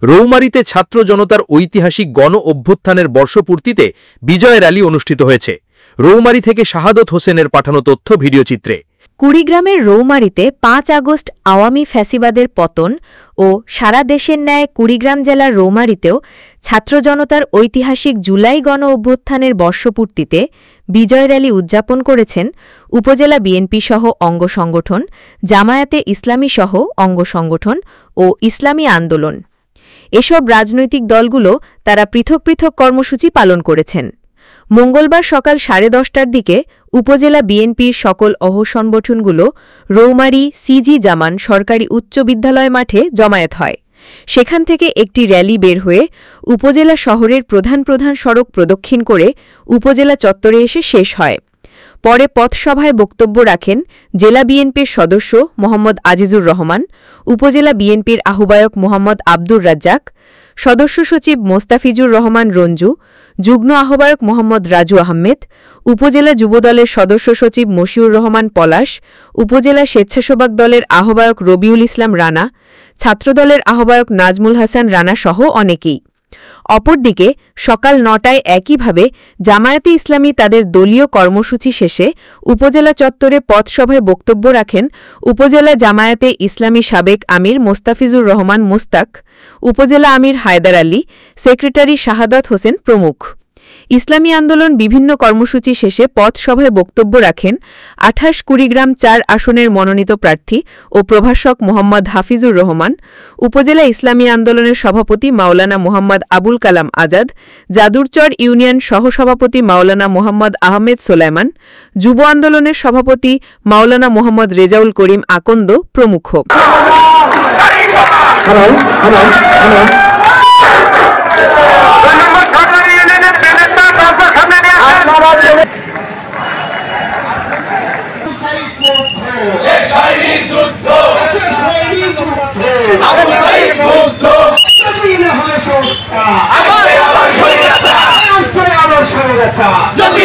রৌমারীতে ছাত্র জনতার ঐতিহাসিক গণ অভ্যুত্থানের বর্ষপূর্তিতে বিজয় র্যালি অনুষ্ঠিত হয়েছে। রৌমারী থেকে শাহাদত হোসেনের পাঠানো তথ্য ভিডিওচিত্রে। কুড়িগ্রামের রৌমারীতে ৫ আগস্ট আওয়ামী ফ্যাসিবাদের পতন ও সারা দেশের ন্যায় কুড়িগ্রাম জেলার রৌমারীতেও ছাত্র জনতার ঐতিহাসিক জুলাই গণ অভ্যুত্থানের বর্ষপূর্তিতে বিজয় র্যালি উদযাপন করেছেন উপজেলা বিএনপি সহ অঙ্গ সংগঠন, জামায়াতে ইসলামী সহ অঙ্গ সংগঠন ও ইসলামী আন্দোলন। এসব রাজনৈতিক দলগুলো তারা পৃথক পৃথক কর্মসূচি পালন করেছেন। মঙ্গলবার সকাল 10:30টার দিকে উপজেলা বিএনপির সকল অহসংগঠনগুলো রৌমারী সিজি জামান সরকারি উচ্চ বিদ্যালয় মাঠে জমায়েত হয়। সেখান থেকে একটি র্যালি বের হয়ে উপজেলা শহরের প্রধান প্রধান সড়ক প্রদক্ষিণ করে উপজেলা চত্বরে এসে শেষ হয়। পরে পথসভায় বক্তব্য রাখেন জেলা বিএনপির সদস্য মোহাম্মদ আজিজুর রহমান, উপজেলা বিএনপির আহ্বায়ক মোহাম্মদ আব্দুর রাজ্জাক, সদস্য সচিব মোস্তাফিজুর রহমান রঞ্জু, যুগ্ম আহ্বায়ক মোহাম্মদ রাজু আহমেদ, উপজেলা যুবদলের সদস্য সচিব মশিউর রহমান পলাশ, উপজেলা স্বেচ্ছাসেবক দলের আহ্বায়ক রবিউল ইসলাম রানা, ছাত্রদলের আহ্বায়ক নাজমুল হাসান রানা সহ অনেকেই। অপরদিকে সকাল ৯টায় একইভাবে জামায়াতে ইসলামী তাদের দলীয় কর্মসূচি শেষে উপজেলা চত্বরে পথসভায় বক্তব্য রাখেন উপজেলা জামায়াতে ইসলামী সাবেক আমির মোস্তাফিজুর রহমান মুস্তাক, উপজেলা আমির হায়দার আলী, সেক্রেটারি শাহাদত হোসেন প্রমুখ। ইসলামী আন্দোলন বিভিন্ন কর্মসূচি শেষে পথসভায় বক্তব্য রাখেন ২৮ কুড়িগ্রাম ৪ আসনের মনোনীত প্রার্থী ও প্রভাষক মোহাম্মদ হাফিজুর রহমান, উপজেলা ইসলামী আন্দোলনের সভাপতি মাওলানা মোহাম্মদ আবুল কালাম আজাদ, যাদুরচর ইউনিয়ন সহসভাপতি মাওলানা মোহাম্মদ আহমেদ সোলাইমান, যুব আন্দোলনের সভাপতি মাওলানা মোহাম্মদ রেজাউল করিম আকন্দ প্রমুখ। যদি